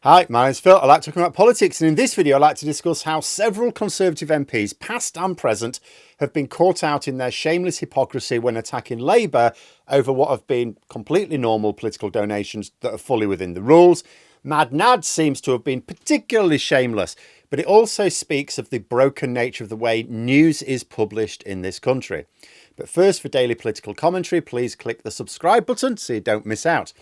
Hi, my name's Phil. I like talking about politics, and in this video I'd like to discuss how several Conservative MPs, past and present, have been caught out in their shameless hypocrisy when attacking Labour over what have been completely normal political donations that are fully within the rules. Mad Nad seems to have been particularly shameless, but it also speaks of the broken nature of the way news is published in this country. But first, for daily political commentary, please click the subscribe button so you don't miss out.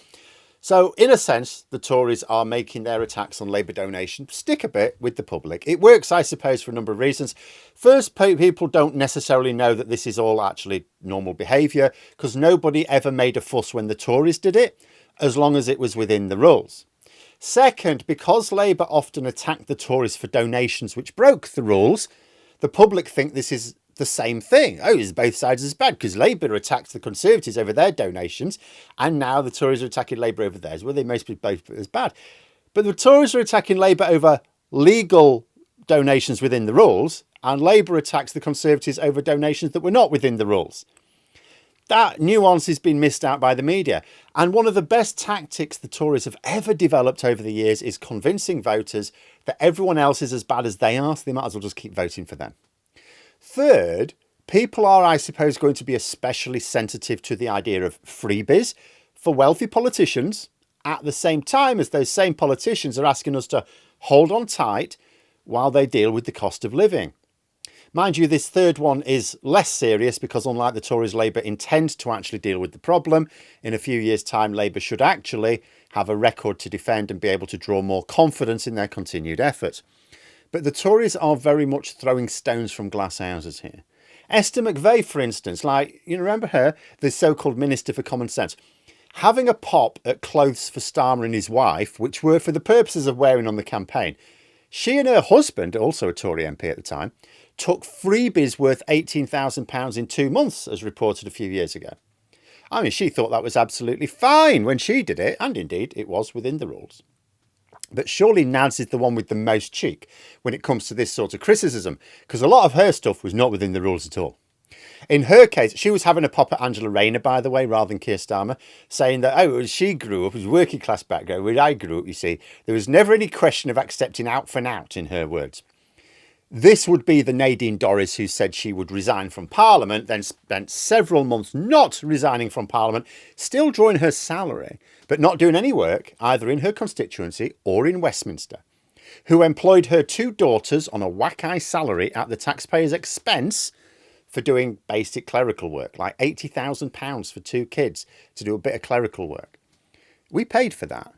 So, in a sense, the Tories are making their attacks on Labour donation stick a bit with the public. It works, I suppose, for a number of reasons. First, people don't necessarily know that this is all actually normal behaviour because nobody ever made a fuss when the Tories did it, as long as it was within the rules. Second, because Labour often attacked the Tories for donations which broke the rules, the public think this is the same thing. Oh, it's both sides as bad because Labour attacked the Conservatives over their donations and now the Tories are attacking Labour over theirs. Well, they must be both as bad. But the Tories are attacking Labour over legal donations within the rules and Labour attacks the Conservatives over donations that were not within the rules. That nuance has been missed out by the media. And one of the best tactics the Tories have ever developed over the years is convincing voters that everyone else is as bad as they are, so they might as well just keep voting for them. Third, people are, I suppose, going to be especially sensitive to the idea of freebies for wealthy politicians at the same time as those same politicians are asking us to hold on tight while they deal with the cost of living. Mind you, this third one is less serious because unlike the Tories, Labour intends to actually deal with the problem. In a few years' time, Labour should actually have a record to defend and be able to draw more confidence in their continued effort. But the Tories are very much throwing stones from glass houses here. Esther McVey, for instance, remember her, the so-called Minister for Common Sense, having a pop at clothes for Starmer and his wife, which were for the purposes of wearing on the campaign. She and her husband, also a Tory MP at the time, took freebies worth £18,000 in 2 months, as reported a few years ago. I mean, she thought that was absolutely fine when she did it, and indeed it was within the rules. But surely Nads is the one with the most cheek when it comes to this sort of criticism, because a lot of her stuff was not within the rules at all. In her case, she was having a pop at Angela Rayner, by the way, rather than Keir Starmer, saying that, oh, she grew up as working class background, where I grew up, you see. There was never any question of accepting out for out, in her words. This would be the Nadine Dorries who said she would resign from Parliament, then spent several months not resigning from Parliament, still drawing her salary, but not doing any work either in her constituency or in Westminster, who employed her 2 daughters on a whack-eye salary at the taxpayer's expense for doing basic clerical work, like £80,000 for 2 kids to do a bit of clerical work. We paid for that.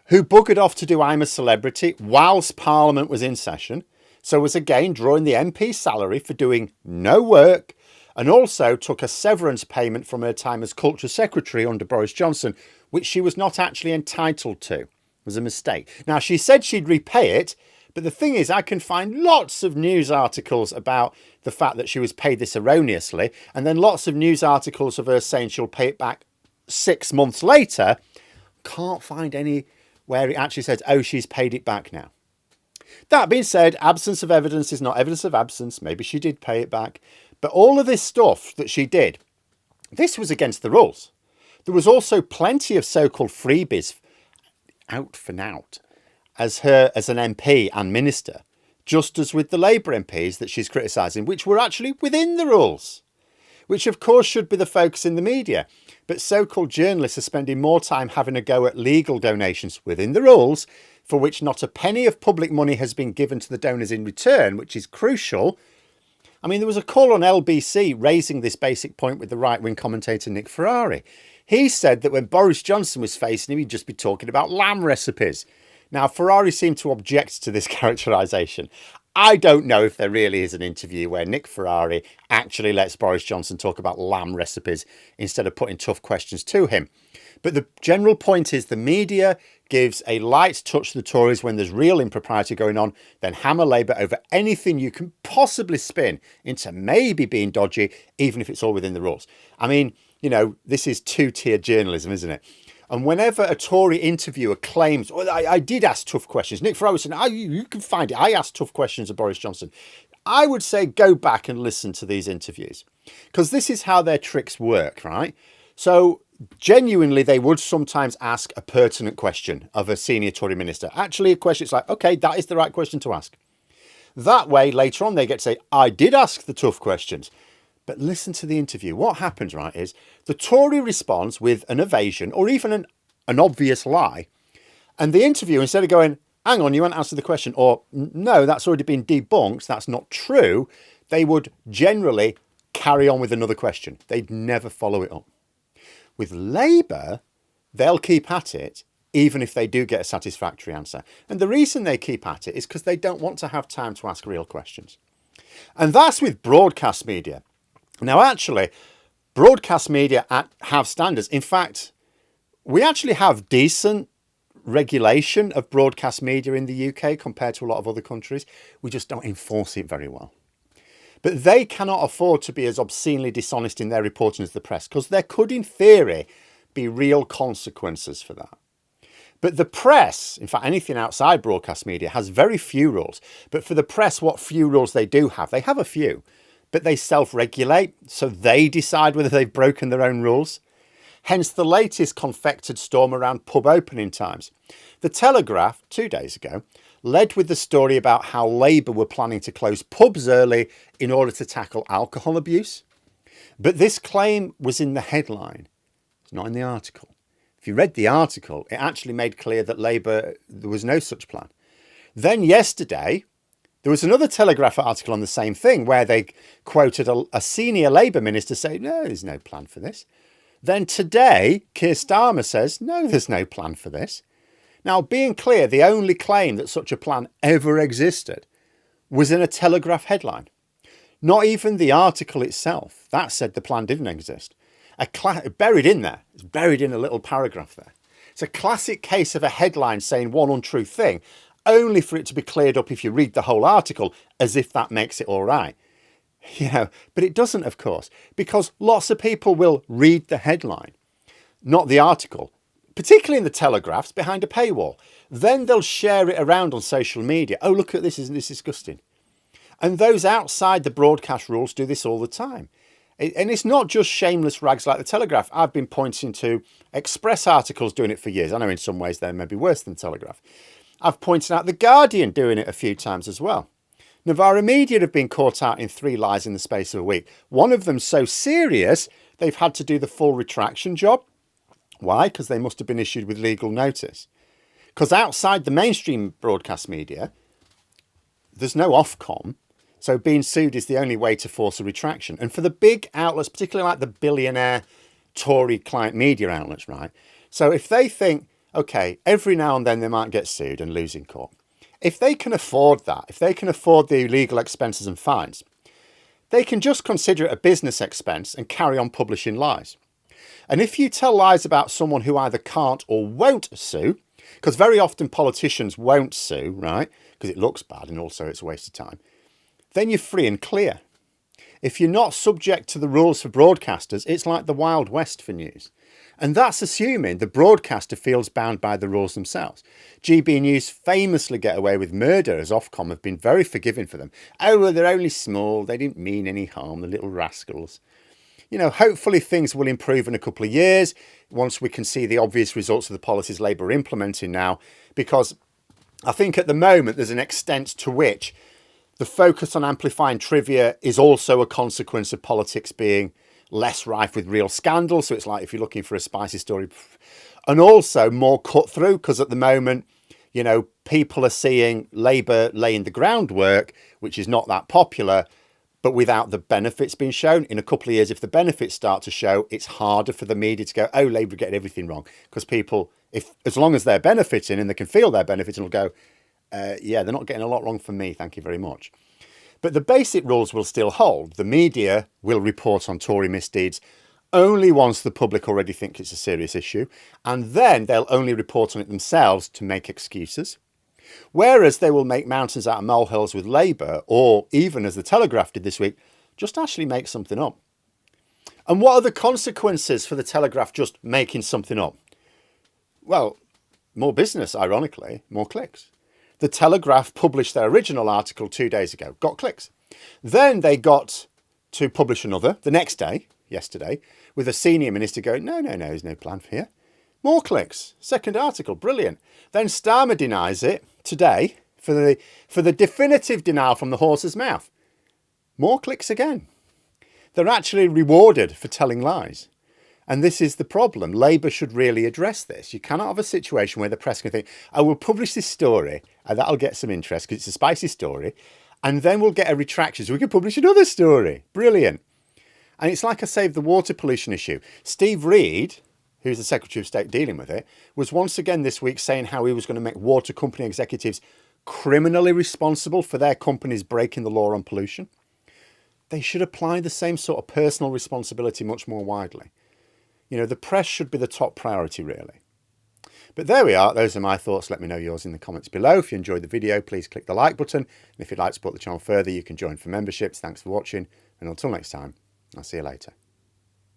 Who buggered off to do I'm a Celebrity whilst Parliament was in session, so was again drawing the MP salary for doing no work, and also took a severance payment from her time as Culture Secretary under Boris Johnson, which she was not actually entitled to. It was a mistake. Now, she said she'd repay it, but the thing is, I can find lots of news articles about the fact that she was paid this erroneously, and then lots of news articles of her saying she'll pay it back 6 months later. Can't find any where it actually says, oh, she's paid it back now. That being said, absence of evidence is not evidence of absence. Maybe she did pay it back. But all of this stuff that she did, this was against the rules. There was also plenty of so-called freebies out for out as an MP and minister, just as with the Labour MPs that she's criticising, which were actually within the rules, which of course should be the focus in the media. But so-called journalists are spending more time having a go at legal donations within the rules, for which not a penny of public money has been given to the donors in return, which is crucial. I mean, there was a call on LBC raising this basic point with the right-wing commentator Nick Ferrari. He said that when Boris Johnson was facing him, he'd just be talking about lamb recipes. Now, Ferrari seemed to object to this characterisation. I don't know if there really is an interview where Nick Ferrari actually lets Boris Johnson talk about lamb recipes instead of putting tough questions to him. But the general point is the media gives a light touch to the Tories when there's real impropriety going on, then hammer Labour over anything you can possibly spin into maybe being dodgy, even if it's all within the rules. I mean, you know, this is 2-tier journalism, isn't it? And whenever a Tory interviewer claims, oh, I did ask tough questions, Nick Ferrari said, you can find it, I asked tough questions of Boris Johnson. I would say go back and listen to these interviews, because this is how their tricks work, right? So genuinely, they would sometimes ask a pertinent question of a senior Tory minister. Actually, a question it's like, okay, that is the right question to ask. That way, later on, they get to say, I did ask the tough questions. But listen to the interview. What happens, right, is the Tory responds with an evasion or even an obvious lie. And the interview, instead of going, hang on, you haven't answered the question, or no, that's already been debunked, that's not true, they would generally carry on with another question. They'd never follow it up. With Labour, they'll keep at it, even if they do get a satisfactory answer. And the reason they keep at it is because they don't want to have time to ask real questions. And that's with broadcast media. Now, actually, broadcast media have standards. In fact, we actually have decent regulation of broadcast media in the UK compared to a lot of other countries. We just don't enforce it very well. But they cannot afford to be as obscenely dishonest in their reporting as the press, because there could, in theory, be real consequences for that. But the press, in fact, anything outside broadcast media, has very few rules. But for the press, what few rules they do have, they have a few. But they self-regulate, so they decide whether they've broken their own rules. Hence the latest confected storm around pub opening times. The Telegraph, 2 days ago, led with the story about how Labour were planning to close pubs early in order to tackle alcohol abuse. But this claim was in the headline. It's not in the article. If you read the article, it actually made clear that Labour, there was no such plan. Then yesterday, there was another Telegraph article on the same thing where they quoted a senior Labour minister saying, no, there's no plan for this. Then today, Keir Starmer says, no, there's no plan for this. Now, being clear, the only claim that such a plan ever existed was in a Telegraph headline. Not even the article itself. That said the plan didn't exist. Buried in there. It's buried in a little paragraph there. It's a classic case of a headline saying one untrue thing, only for it to be cleared up if you read the whole article, as if that makes it all right. But it doesn't, of course, because lots of people will read the headline, not the article, particularly in the Telegraphs behind a paywall. Then they'll share it around on social media. Oh, look at this, isn't this disgusting? And those outside the broadcast rules do this all the time. And it's not just shameless rags like the Telegraph. I've been pointing to Express articles doing it for years. I know in some ways they're maybe worse than Telegraph. I've pointed out The Guardian doing it a few times as well. Novara Media have been caught out in 3 lies in the space of a week. One of them so serious, they've had to do the full retraction job. Why? Because they must have been issued with legal notice. Because outside the mainstream broadcast media, there's no Ofcom. So being sued is the only way to force a retraction. And for the big outlets, particularly like the billionaire Tory client media outlets, right? So if they think, okay, every now and then they might get sued and lose in court. If they can afford that, if they can afford the legal expenses and fines, they can just consider it a business expense and carry on publishing lies. And if you tell lies about someone who either can't or won't sue, because very often politicians won't sue, right? Because it looks bad and also it's a waste of time. Then you're free and clear. If you're not subject to the rules for broadcasters, it's like the Wild West for news. And that's assuming the broadcaster feels bound by the rules themselves. GB News famously get away with murder, as Ofcom have been very forgiving for them. Oh, well, they're only small. They didn't mean any harm, the little rascals. Hopefully things will improve in a couple of years once we can see the obvious results of the policies Labour are implementing now, because I think at the moment there's an extent to which the focus on amplifying trivia is also a consequence of politics being less rife with real scandal. So it's like if you're looking for a spicy story, and also more cut through, because at the moment, people are seeing Labour laying the groundwork, which is not that popular, but without the benefits being shown. In a couple of years, if the benefits start to show, it's harder for the media to go, oh, Labour are getting everything wrong. Because people, as long as they're benefiting and they can feel they're benefiting, will go, yeah, they're not getting a lot wrong from me, thank you very much. But the basic rules will still hold. The media will report on Tory misdeeds only once the public already think it's a serious issue, and then they'll only report on it themselves to make excuses. Whereas they will make mountains out of molehills with Labour, or even, as the Telegraph did this week, just actually make something up. And what are the consequences for the Telegraph just making something up? Well, more business, ironically, more clicks. The Telegraph published their original article 2 days ago, got clicks. Then they got to publish another the next day, yesterday with a senior minister going, no, there's no plan for here. More clicks. Second article, brilliant. Then Starmer denies it today for the definitive denial from the horse's mouth. More clicks again. They're actually rewarded for telling lies. And this is the problem. Labour should really address this. You cannot have a situation where the press can think, I will publish this story and that'll get some interest because it's a spicy story. And then we'll get a retraction so we can publish another story. Brilliant. And it's like I say, the water pollution issue. Steve Reed, who's the Secretary of State dealing with it, was once again this week saying how he was going to make water company executives criminally responsible for their companies breaking the law on pollution. They should apply the same sort of personal responsibility much more widely. You know, the press should be the top priority, really. But there we are. Those are my thoughts. Let me know yours in the comments below. If you enjoyed the video, please click the like button. And if you'd like to support the channel further, you can join for memberships. Thanks for watching. And until next time, I'll see you later.